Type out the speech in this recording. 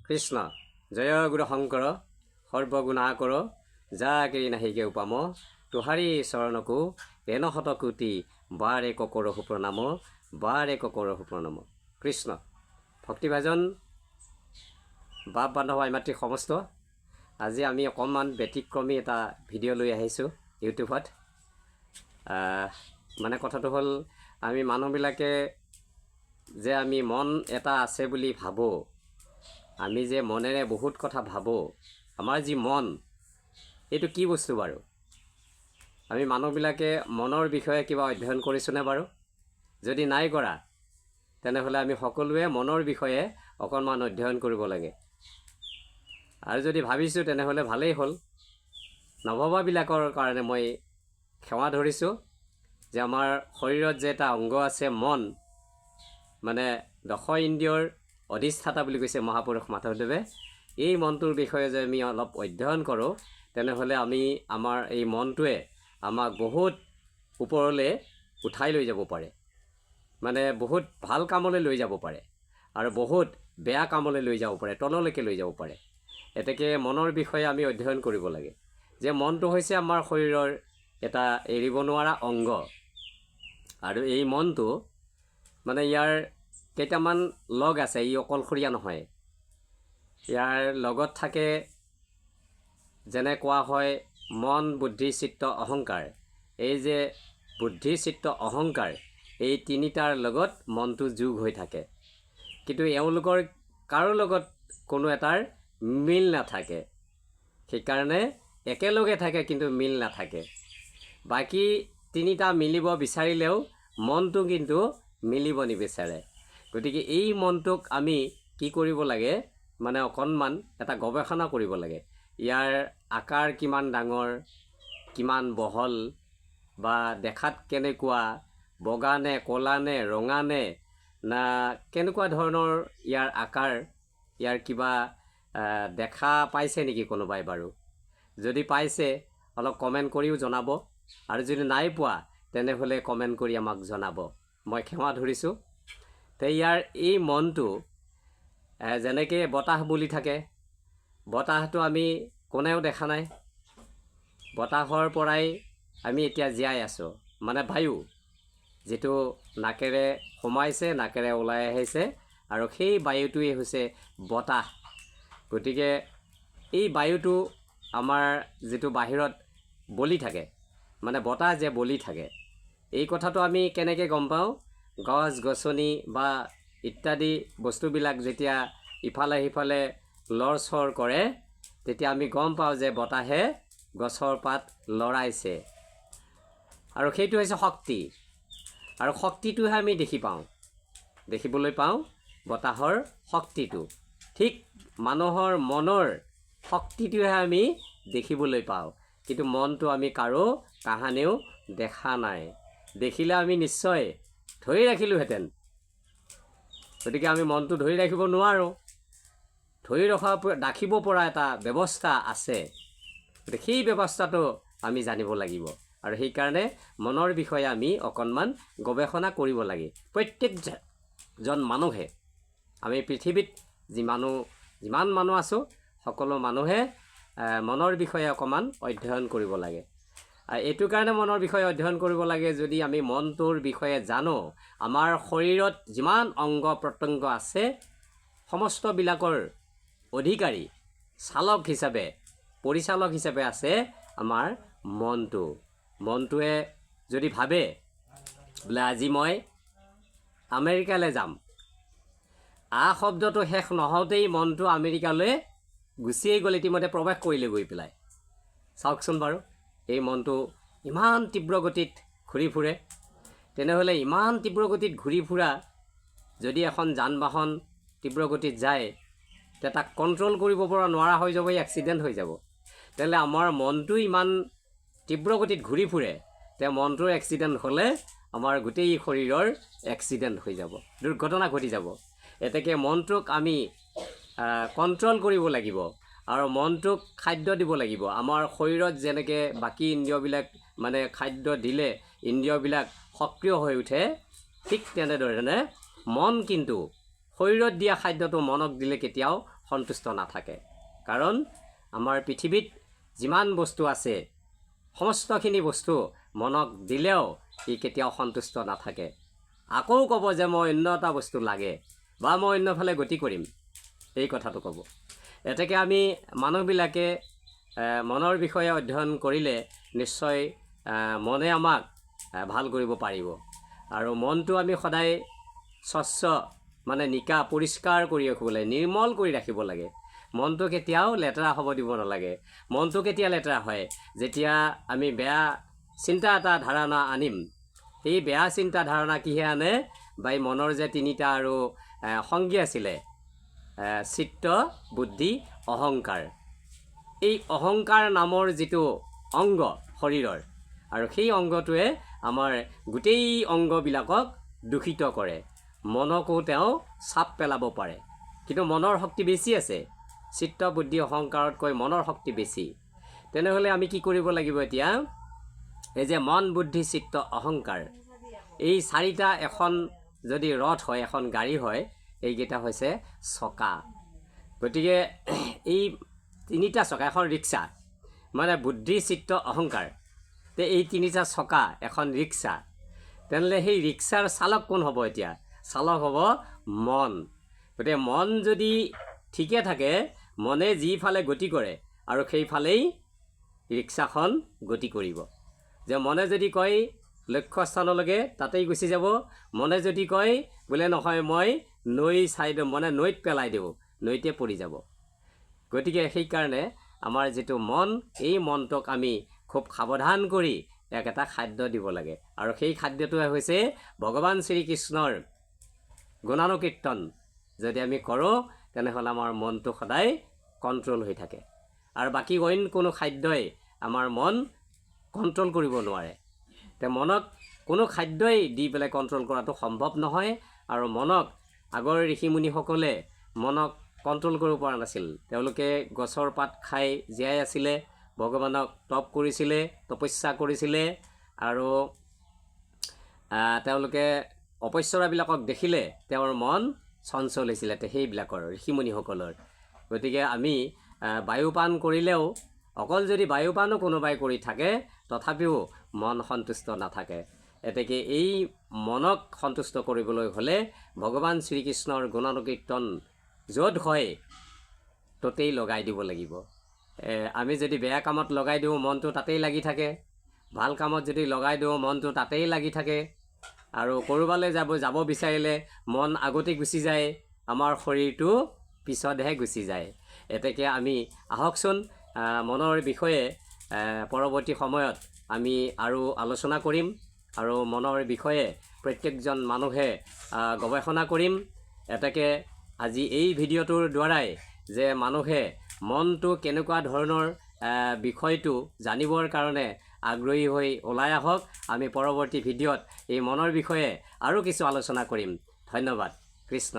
কৃষ্ণ জয় গুৰু শংকৰ সৰ্বগুণাকৰ যাকেৰি নাহিকে উপাম তোহাৰী চৰণকো এনশত কোটি বাৰে ককৰহু প্ৰণাম বাৰে ককৰহু প্ৰণাম। কৃষ্ণ ভক্তিভাজন বাপ বান্ধৱ আইমাতৃ সমস্ত, আজি আমি অকণমান ব্যতিক্ৰমী এটা ভিডিঅ' লৈ আহিছোঁ ইউটিউবত। মানে কথাটো হ'ল, আমি মানুহবিলাকে যে আমি মন এটা আছে বুলি ভাবোঁ, আমি যে মনেৰে বহুত কথা ভাবোঁ, আমাৰ যি মন এইটো কি বস্তু বাৰু? আমি মানুহবিলাকে মনৰ বিষয়ে কিবা অধ্যয়ন কৰিছোঁনে বাৰু? যদি নাই কৰা তেনেহ'লে আমি সকলোৱে মনৰ বিষয়ে অকণমান অধ্যয়ন কৰিব লাগে। আৰু যদি ভাবিছোঁ তেনেহ'লে ভালেই হ'ল। নভবাবিলাকৰ কাৰণে মই ক্ষমা ধৰিছোঁ যে আমাৰ শৰীৰত যে এটা অংগ আছে মন, মানে দশ ইন্দ্ৰিয়ৰ অধিষ্ঠাতা বুলি কৈছে মহাপুৰুষ মাধৱদেৱে। এই মনটোৰ বিষয়ে যে আমি অলপ অধ্যয়ন কৰোঁ তেনেহ'লে আমাৰ এই মনটোৱে আমাক বহুত ওপৰলৈ উঠাই লৈ যাব পাৰে, মানে বহুত ভাল কামলৈ লৈ যাব পাৰে আৰু বহুত বেয়া কামলৈ লৈ যাব পাৰে, তললৈকে লৈ যাব পাৰে। এতেকে মনৰ বিষয়ে আমি অধ্যয়ন কৰিব লাগে যে মনটো হৈছে আমাৰ শৰীৰৰ এটা এৰিব নোৱাৰা অংগ। আৰু এই মনটো মানে ইয়াৰ কেইটামান লগ আছে, ই অকলশৰীয়া নহয়। ইয়াৰ লগত থাকে, যেনে কোৱা হয় মন, বুদ্ধি, চিত্ত, অহংকাৰ। এই যে বুদ্ধি, চিত্ত, অহংকাৰ, এই তিনিটাৰ লগত মনটো যোগ হৈ থাকে। কিন্তু এওঁলোকৰ কাৰো লগত কোনো এটাৰ মিল নাথাকে, সেইকাৰণে একেলগে থাকে কিন্তু মিল নাথাকে। বাকী তিনিটা মিলিব বিচাৰিলেও মনটো কিন্তু মিলিব নিবিচাৰে। গতিকে এই মনটোক আমি কি কৰিব লাগে, মানে অকণমান এটা গৱেষণা কৰিব লাগে। ইয়াৰ আকাৰ কিমান ডাঙৰ, কিমান বহল, বা দেখাত কেনেকুৱা, বগা নে ক'লা নে ৰঙা নে না কেনেকুৱা ধৰণৰ ইয়াৰ আকাৰ, ইয়াৰ কিবা দেখা পাইছে নেকি কোনোবাই বাৰু? যদি পাইছে অলপ কমেণ্ট কৰিও জনাব, আৰু যদি নাই পোৱা তেনেহ'লে কমেণ্ট কৰি আমাক জনাব। মই ক্ষমা ধৰিছোঁ। তে ইয়াৰ এই মনটো যেনেকৈ বতাহ বলি থাকে, বতাহটো আমি কোনেও দেখা নাই, বতাহৰ পৰাই আমি এতিয়া জীয়াই আছোঁ। মানে বায়ু যিটো নাকেৰে সোমাইছে, নাকেৰে ওলাই আহিছে, আৰু সেই বায়ুটোৱেই হৈছে বতাহ। গতিকে এই বায়ুটো আমাৰ যিটো বাহিৰত বলি থাকে, মানে বতাহ যে বলি থাকে, এই কথাটো আমি কেনেকৈ গম পাওঁ? গছ গছনি বা ইত্যাদি বস্তুবিলাক যেতিয়া ইফালে সিফালে লৰচৰ কৰে, তেতিয়া আমি গম পাওঁ যে বতাহে গছৰ পাত লৰাইছে। আৰু সেইটো হৈছে শক্তি, আৰু শক্তিটোহে আমি দেখিবলৈ পাওঁ বতাহৰ শক্তিটো। ঠিক মানুহৰ মনৰ শক্তিটোহে আমি দেখিবলৈ পাওঁ, কিন্তু মনটো আমি কাৰো কাহানিও দেখা নাই। দেখিলে আমি নিশ্চয় ধৰি ৰাখিলোহেঁতেন। গতিকে আমি মনটো ধৰি ৰাখিব নোৱাৰোঁ। ধৰি ৰাখিব পৰা এটা ব্যৱস্থা আছে, গতিকে সেই ব্যৱস্থাটো আমি জানিব লাগিব। আৰু সেইকাৰণে মনৰ বিষয়ে আমি অকণমান গৱেষণা কৰিব লাগে। প্ৰত্যেকজন মানুহে, আমি পৃথিৱীত যিমান মানুহ আছোঁ সকলো মানুহে মনৰ বিষয়ে অকণমান অধ্যয়ন কৰিব লাগে। এইটো কাৰণে মনৰ বিষয়ে অধ্যয়ন কৰিব লাগে, যদি আমি মনটোৰ বিষয়ে জানো, আমাৰ শৰীৰত যিমান অংগ প্ৰত্যংগ আছে সমস্তবিলাকৰ অধিকাৰী, চালক হিচাপে, পৰিচালক হিচাপে আছে আমাৰ মনটো। মনটোৱে যদি ভাবে বোলে আজি মই আমেৰিকালৈ যাম, শব্দটো শেষ নহওঁতেই মনটো আমেৰিকালৈ গুচিয়ে গ'ল, ইতিমধ্যে প্ৰৱেশ কৰিলে গৈ পেলাই। চাওকচোন বাৰু, এই মনটো ইমান তীব্ৰ গতিত ঘূৰি ফুৰে। তেনেহ'লে ইমান তীব্ৰ গতিত ঘূৰি ফুৰা যদি এখন যান বাহন তীব্ৰ গতিত যায়, তেতিয়া তাক কণ্ট্ৰল কৰিব পৰা নোৱাৰা হৈ যাব, এক্সিডেণ্ট হৈ যাব। তেনেহ'লে আমাৰ মনটো ইমান তীব্ৰ গতিত ঘূৰি ফুৰে, তে মনটোৰ এক্সিডেণ্ট হ'লে আমাৰ গোটেই শৰীৰৰ এক্সিডেণ্ট হৈ যাব, দুৰ্ঘটনা ঘটি যাব। এতেকে মনটোক আমি কণ্ট্ৰল কৰিব লাগিব, আৰু মনটোক খাদ্য দিব লাগিব। আমাৰ শৰীৰত যেনেকৈ বাকী ইন্দ্ৰিয়বিলাক মানে খাদ্য দিলে ইন্দ্ৰিয়বিলাক সক্ৰিয় হৈ উঠে, ঠিক তেনেধৰণে মন কিন্তু শৰীৰত দিয়া খাদ্যটো মনক দিলে কেতিয়াও সন্তুষ্ট নাথাকে। কাৰণ আমাৰ পৃথিৱীত যিমান বস্তু আছে সমস্তখিনি বস্তু মনক দিলেও ই কেতিয়াও সন্তুষ্ট নাথাকে। আকৌ ক'ব যে মই অন্য এটা বস্তু লাগে বা মই অন্যফালে গতি কৰিম, এই কথাটো ক'ব। এতেকে আমি মানুহবিলাকে মনৰ বিষয়ে অধ্যয়ন কৰিলে নিশ্চয় মনে আমাক ভাল কৰিব পাৰিব। আৰু মনটো আমি সদায় স্বচ্ছ মানে নিকা পৰিষ্কাৰ কৰি ৰাখিব লাগে, নিৰ্মল কৰি ৰাখিব লাগে। মনটো কেতিয়াও লেতেৰা হ'ব দিব নালাগে। মনটো কেতিয়া লেতেৰা হয়? যেতিয়া আমি বেয়া চিন্তা এটা ধাৰণা আনিম। সেই বেয়া চিন্তা ধাৰণা কিহে আনে? বা এই মনৰ যে তিনিটা আৰু সংগী আছিলে, চিত্ত, বুদ্ধি, অহংকাৰ। এই অহংকাৰ নামৰ যিটো অংগ শৰীৰৰ, আৰু সেই অংগটোৱে আমাৰ গোটেই অংগবিলাকক দূষিত কৰে। মনকো তেওঁ চাপ পেলাব পাৰে। কিন্তু মনৰ শক্তি বেছি আছে, চিত্ত, বুদ্ধি, অহংকাৰতকৈ মনৰ শক্তি বেছি। তেনেহ'লে আমি কি কৰিব লাগিব এতিয়া? এই যে মন, বুদ্ধি, চিত্ত, অহংকাৰ, এই চাৰিটা এখন যদি ৰথ হয়, এখন গাড়ী হয়, এইকেইটা হৈছে চকা। গতিকে এই তিনিটা চকা, এখন ৰিক্সা মানে বুদ্ধি, চিত্ত, অহংকাৰ, তে এই তিনিটা চকা এখন ৰিক্সা। তেনেহ'লে সেই ৰিক্সাৰ চালক কোন হ'ব? এতিয়া চালক হ'ব মন। গতিকে মন যদি ঠিকে থাকে, মনে যিফালে গতি কৰে আৰু সেইফালেই ৰিক্সাখন গতি কৰিব। যে মনে যদি কয় লক্ষ্যস্থানলৈকে, তাতেই গুচি যাব। মনে যদি কয় বোলে নহয় মই নৈ চাইড মানে নৈত পেলাই দিওঁ, নৈতে পৰি যাব। গতিকে সেইকাৰণে আমাৰ যিটো মন, এই মনটোক আমি খুব সাৱধান কৰি ইয়াক এটা খাদ্য দিব লাগে। আৰু সেই খাদ্যটোৱে হৈছে ভগৱান শ্ৰীকৃষ্ণৰ গুণানুকীৰ্তন। যদি আমি কৰোঁ তেনেহ'লে আমাৰ মনটো সদায় কণ্ট্ৰল হৈ থাকে। আৰু বাকী অইন কোনো খাদ্যই আমাৰ মন কণ্ট্ৰল কৰিব নোৱাৰে। তে মনক কোনো খাদ্যই দি পেলাই কণ্ট্ৰল কৰাটো সম্ভৱ নহয়। আৰু মনক আগৰ ঋষিমুনিসকলে মনক কণ্ট্ৰল কৰিব পৰা নাছিল। তেওঁলোকে গছৰ পাত খাই জীয়াই আছিলে, ভগৱানক তপ কৰিছিলে, তপস্যা কৰিছিলে। আৰু তেওঁলোকে অপস্যৰাবিলাকক দেখিলে তেওঁৰ মন চঞ্চল হৈছিলে সেইবিলাকৰ ঋষিমুনিসকলৰ। গতিকে আমি বায়ুপান কৰিলেও অকল যদি বায়ুপানো কোনোবাই কৰি থাকে, তথাপিও মন সন্তুষ্ট নাথাকে। এতেকে এই মনক সন্তুষ্ট কৰিবলৈ হ'লে ভগৱান শ্ৰীকৃষ্ণৰ গুণানুকীৰ্তন য'ত হয় ততেই লগাই দিব লাগিব। আমি যদি বেয়া কামত লগাই দিওঁ, মনটো তাতেই লাগি থাকে। ভাল কামত যদি লগাই দিওঁ, মনটো তাতেই লাগি থাকে। আৰু ক'ৰবালৈ যাব বিচাৰিলে মন আগতে গুচি যায়, আমাৰ শৰীৰটো পিছতহে গুচি যায়। এতেকে আমি আহকচোন মনৰ বিষয়ে পৰৱৰ্তী সময়ত আমি আৰু আলোচনা কৰিম। আৰু মনৰ বিষয়ে প্ৰত্যেকজন মানুহে গৱেষণা কৰিম। এতেকে আজি এই ভিডিঅ'টোৰ দ্বাৰাই যে মানুহে মনটো কেনেকুৱা ধৰণৰ বিষয়টো জানিবৰ কাৰণে আগ্ৰহী হৈ ওলাই আহক। আমি পৰৱৰ্তী ভিডিঅ'ত এই মনৰ বিষয়ে আৰু কিছু আলোচনা কৰিম। ধন্যবাদ। কৃষ্ণ।